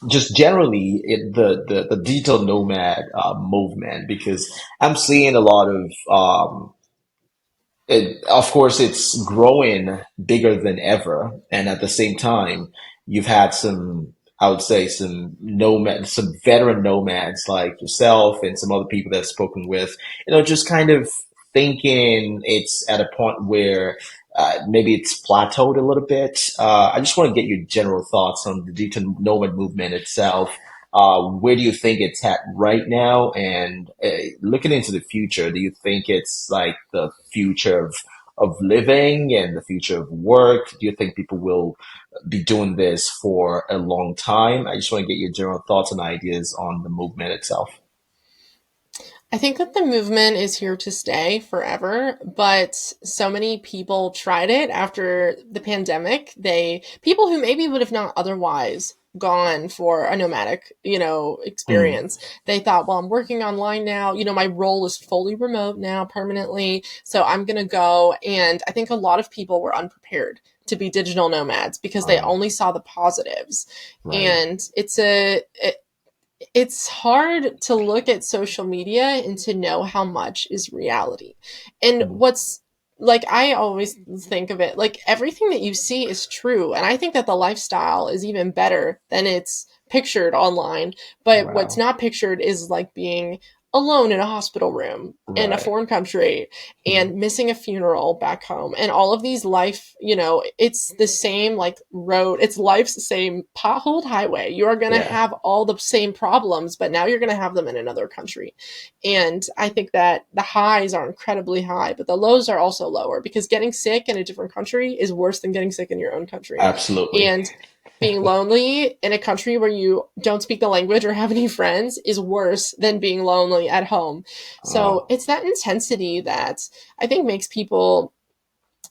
just generally the digital nomad movement because I'm seeing a lot of of course, it's growing bigger than ever, and at the same time, you've had some, I would say, some veteran nomads like yourself and some other people that I've spoken with, just kind of thinking it's at a point where maybe it's plateaued a little bit. I just want to get your general thoughts on the digital nomad movement itself. Where do you think it's at right now? And looking into the future, do you think it's like the future of living and the future of work? Do you think people will be doing this for a long time? I just want to get your general thoughts and ideas on the movement itself. I think that the movement is here to stay forever, but so many people tried it after the pandemic. People who maybe would have not otherwise gone for a nomadic, Mm, experience. They thought, well, I'm working online now. My role is fully remote now permanently. So I'm going to go. And I think a lot of people were unprepared to be digital nomads because they right, only saw the positives. right. And it's hard to look at social media and to know how much is reality. And Mm, what's like, I always think of it like everything that you see is true. And I think that the lifestyle is even better than it's pictured online. But what's wow. not pictured is like being alone in a hospital room in a Right. foreign country Mm, and missing a funeral back home and all of these life, it's the same like road, it's life's same potholed highway. You are going to yeah, have all the same problems, but now you're going to have them in another country. And I think that the highs are incredibly high, but the lows are also lower because getting sick in a different country is worse than getting sick in your own country. absolutely. And being lonely in a country where you don't speak the language or have any friends is worse than being lonely at home. So Oh, it's that intensity that I think makes people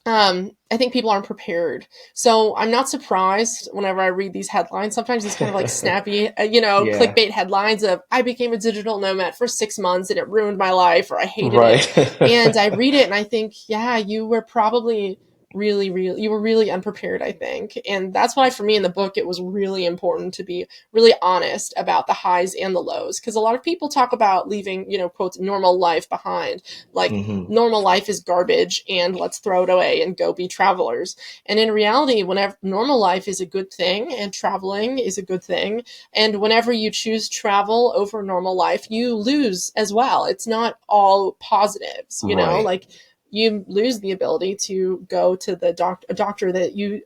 I think people aren't prepared. So I'm not surprised whenever I read these headlines. Sometimes these kind of like snappy, yeah, clickbait headlines of I became a digital nomad for 6 months and it ruined my life or I hated it. right. And I read it and I think, yeah, you were probably you were really unprepared, I think. And that's why for me in the book, it was really important to be really honest about the highs and the lows. Because a lot of people talk about leaving, quote, normal life behind. Like, Hmm. normal life is garbage and let's throw it away and go be travelers. And in reality, whenever normal life is a good thing and traveling is a good thing, and whenever you choose travel over normal life, you lose as well. It's not all positives, Right. like you lose the ability to go to a doctor that you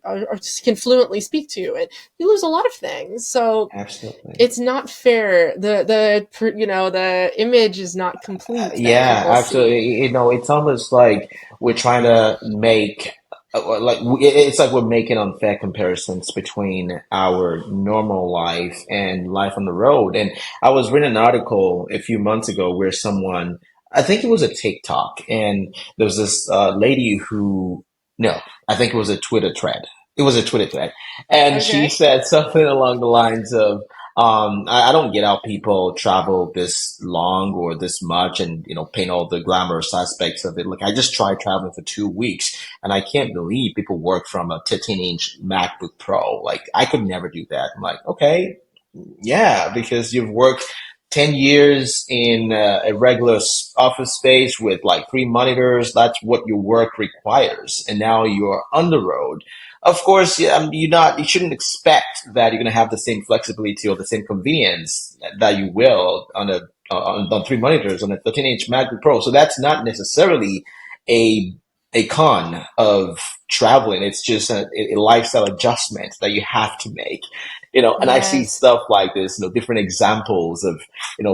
can fluently speak to, and you lose a lot of things. So Absolutely. it's not fair. The image is not complete that Yeah, people see. absolutely. It's almost like we're trying to make, it's like we're making unfair comparisons between our normal life and life on the road. And I was reading an article a few months ago where someone, I think it was a TikTok, and there was this lady who, no, I think it was a Twitter thread. It was a Twitter thread, and she Okay. said something along the lines of, I don't get how people travel this long or this much and, paint all the glamorous aspects of it. Like, I just tried traveling for 2 weeks and I can't believe people work from a 15-inch MacBook Pro. Like, I could never do that. I'm like, okay, yeah, because you've worked 10 years in a regular office space with like three monitors. That's what your work requires. And now you're on the road. Of course, yeah, you shouldn't expect that you're going to have the same flexibility or the same convenience that you will on three monitors on a 13-inch MacBook Pro. So that's not necessarily a, a con of traveling. It's just a lifestyle adjustment that you have to make, and I see Yes. stuff like this, different examples of,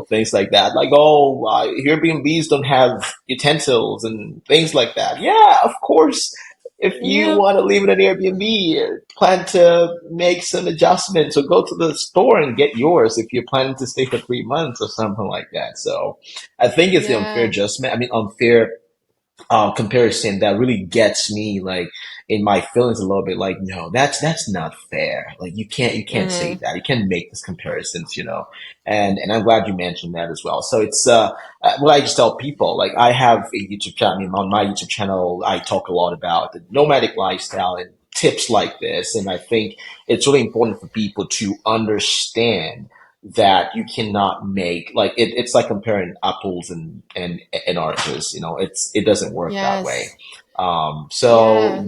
things like that. Like, oh, Airbnbs don't have utensils and things like that. Yeah, of course. If you Yep. want to leave it an Airbnb, plan to make some adjustments or go to the store and get yours if you're planning to stay for 3 months or something like that. So I think it's the unfair Yeah. adjustment. I mean, unfair comparison that really gets me. Like, in my feelings a little bit like, no, that's not fair. Like you can't say Mm, that. You can't make these comparisons, you know. And I'm glad you mentioned that as well. So it's what I just tell people. Like I have a YouTube channel. I mean, on my YouTube channel, I talk a lot about the nomadic lifestyle and tips like this. And I think it's really important for people to understand that you cannot make like it's like comparing apples and oranges. You know, it doesn't work that way. yes. So Yeah.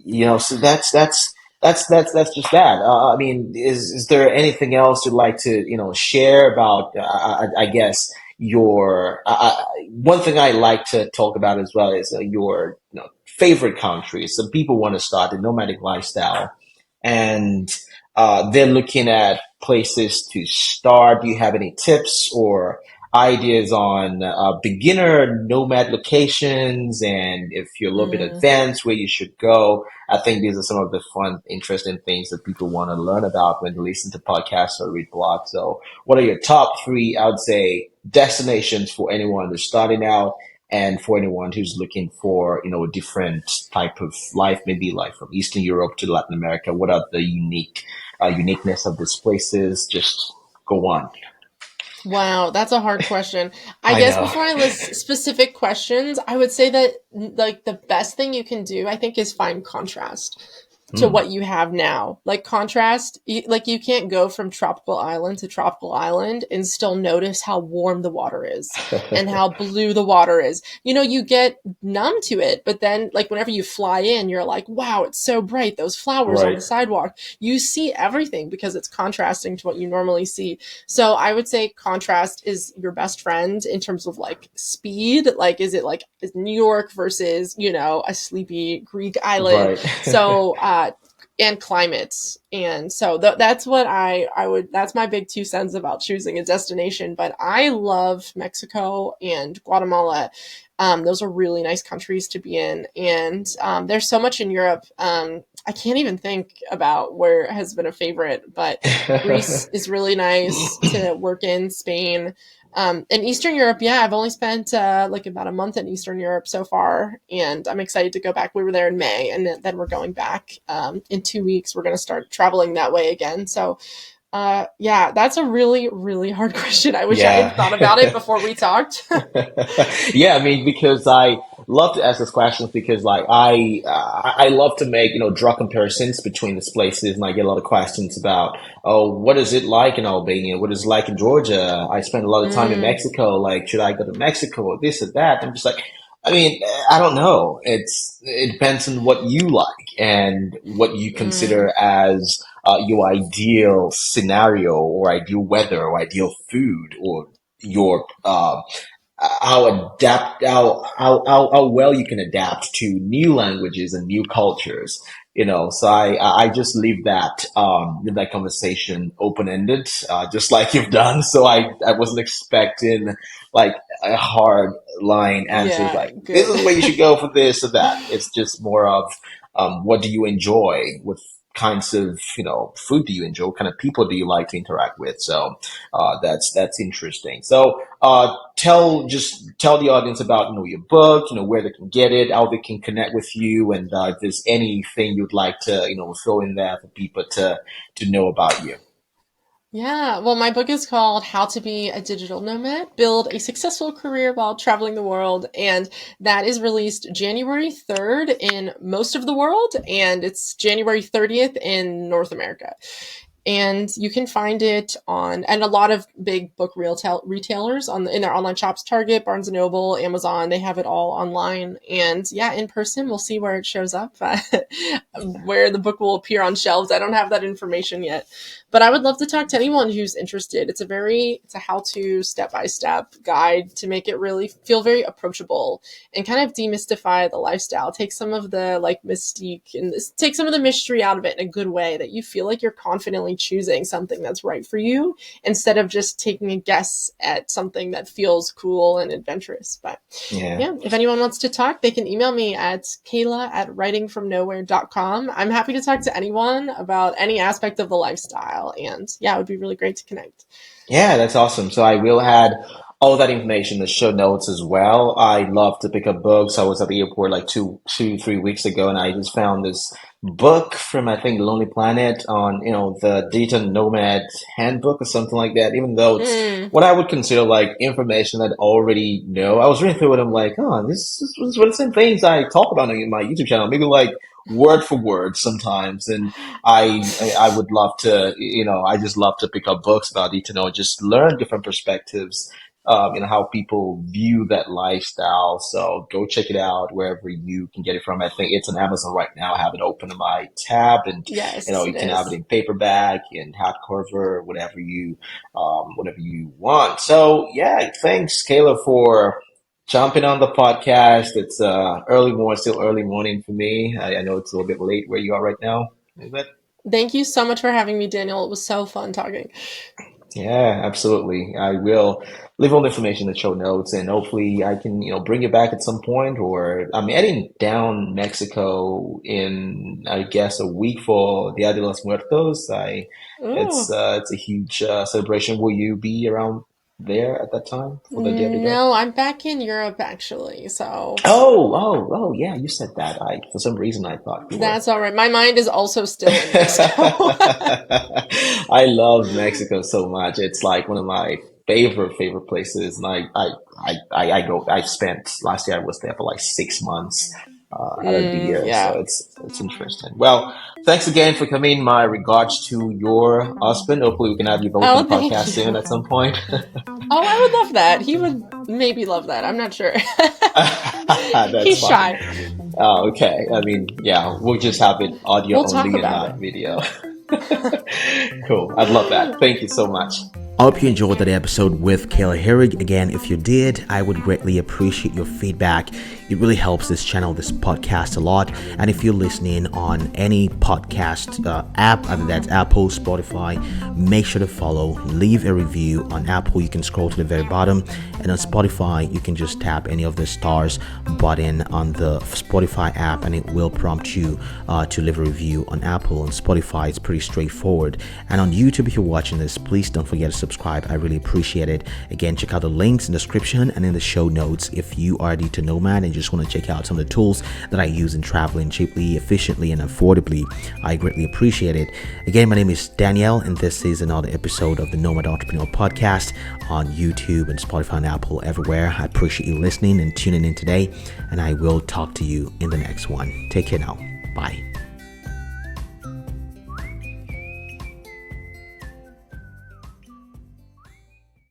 you know, so that's just that. I mean, is there anything else you'd like to share about? I guess your one thing I like to talk about as well is your favorite countries. Some people want to start a nomadic lifestyle, and they're looking at places to start. Do you have any tips or ideas on beginner nomad locations, and if you're a little bit Mm. advanced, where you should go? I think these are some of the fun, interesting things that people want to learn about when they listen to podcasts or read blogs. So, what are your top three, I would say, destinations for anyone who's starting out and for anyone who's looking for, a different type of life, maybe like from Eastern Europe to Latin America? What are the uniqueness of these places? Just go on. Wow, that's a hard question. I I guess know. before I list specific questions, I would say that like the best thing you can do, I think, is find contrast to Hmm. what you have now. Like contrast, like you can't go from tropical island to tropical island and still notice how warm the water is and how blue the water is. You know, you get numb to it, but then like whenever you fly in, you're like, wow, it's so bright. Those flowers on Right. the sidewalk. You see everything because it's contrasting to what you normally see. So I would say contrast is your best friend in terms of like speed. Like, is New York versus, a sleepy Greek island? Right. So, and climates. And so that's what I would, that's my big 2 cents about choosing a destination. But I love Mexico and Guatemala. Those are really nice countries to be in. And there's so much in Europe. I can't even think about where has been a favorite, but Greece is really nice to work in. Spain, in Eastern Europe, yeah, I've only spent like about a month in Eastern Europe so far, and I'm excited to go back. We were there in May, and then we're going back in 2 weeks. We're going to start traveling that way again. So, yeah, that's a really, really hard question. I wish I had thought about it Yeah. before we talked. Yeah, I mean, because I love to ask these questions because, like, I love to make draw comparisons between these places, and I get a lot of questions about, oh, what is it like in Albania? What is it like in Georgia? I spent a lot of time in Mm, Mexico. Like, should I go to Mexico or this or that? I'm just like, I mean, I don't know. It depends on what you like and what you mm, consider as your ideal scenario or ideal weather or ideal food or your how well you can adapt to new languages and new cultures. So I just leave that conversation open ended, just like you've done. So I wasn't expecting like a hard line answers yeah, like this good. is where you should go for this or that. It's just more of what do you enjoy? What kinds of food do you enjoy? What kind of people do you like to interact with? So that's interesting. So tell the audience about your book, where they can get it, how they can connect with you, and if there's anything you'd like to throw in there for people to know about you. Yeah, well, my book is called How to Be a Digital Nomad, Build a Successful Career While Traveling the World. And that is released January 3rd in most of the world, and it's January 30th in North America. And you can find it on and a lot of big book retailers in their online shops: Target, Barnes and Noble, Amazon. They have it all online, and yeah, in person we'll see where it shows up. Where the book will appear on shelves, I don't have that information yet, but I would love to talk to anyone who's interested. It's a how-to step-by-step guide to make it really feel very approachable and kind of demystify the lifestyle. Take some of the like mystique and take some of the mystery out of it in a good way, that you feel like you're confidently choosing something that's right for you instead of just taking a guess at something that feels cool and adventurous. But Yeah. yeah, if anyone wants to talk, they can email me at kayla@writingfromnowhere.com. I'm happy to talk to anyone about any aspect of the lifestyle. And yeah, it would be really great to connect. Yeah, that's awesome. So I will add all that information, the show notes as well. I love to pick up books. I was at the airport like 3 weeks ago, and I just found this book from I think Lonely Planet on the digital nomad handbook or something like that. Even though it's Mm, what I would consider like information that I already know, I was reading through it. I'm like, oh, this was one of the same things I talk about in my YouTube channel. Maybe like word for word sometimes, and I would love to, I just love to pick up books about it, just learn different perspectives, how people view that lifestyle. So go check it out wherever you can get it from. I think it's on Amazon right now. I have it open in my tab, and yes, you it can have it is. in paperback, in hardcover, whatever you want. So yeah, thanks, Kayla, for jumping on the podcast. It's still early morning for me. I know it's a little bit late where you are right now. Is it? Thank you so much for having me, Daniel. It was so fun talking. Yeah, absolutely. I will leave all the information in the show notes, and hopefully I can, bring you back at some point. Or I'm heading down Mexico in, I guess, a week for Dia de los Muertos. Ooh. It's a huge celebration. Will you be around there at that time for the Dia de Dead? No, I'm back in Europe actually, so Oh, yeah, you said that. For some reason I thought you were. that's all right. My mind is also still in Mexico. I love Mexico so much. It's like one of my favorite places, and I go. I spent last year. I was there for like 6 months out of the year, so Yeah. it's interesting. Well, thanks again for coming. My regards to your husband. Hopefully, we can have you both on Oh, the thank podcast you. soon at some point. Oh, I would love that. He would maybe love that. I'm not sure. That's He's fine. shy. Oh, okay. I mean, yeah, we'll just have it audio We'll talk only and about not video. Cool. I'd love that. it. Thank you so much. I hope you enjoyed that episode with Kayla Ihrig. Again, if you did, I would greatly appreciate your feedback. It really helps this channel, this podcast a lot. And if you're listening on any podcast app, either that's Apple, Spotify, make sure to follow, leave a review. On Apple, you can scroll to the very bottom. And on Spotify, you can just tap any of the stars button on the Spotify app, and it will prompt you to leave a review. On Apple and Spotify, it's pretty straightforward. And on YouTube, if you're watching this, please don't forget to subscribe. I really appreciate it. Again, check out the links in the description and in the show notes if you are a digital nomad and just want to check out some of the tools that I use in traveling cheaply, efficiently, and affordably. I greatly appreciate it. Again, my name is Danielle, and this is another episode of the Nomad Entrepreneur Podcast on YouTube and Spotify and Apple, everywhere. I appreciate you listening and tuning in today, and I will talk to you in the next one. Take care now. Bye.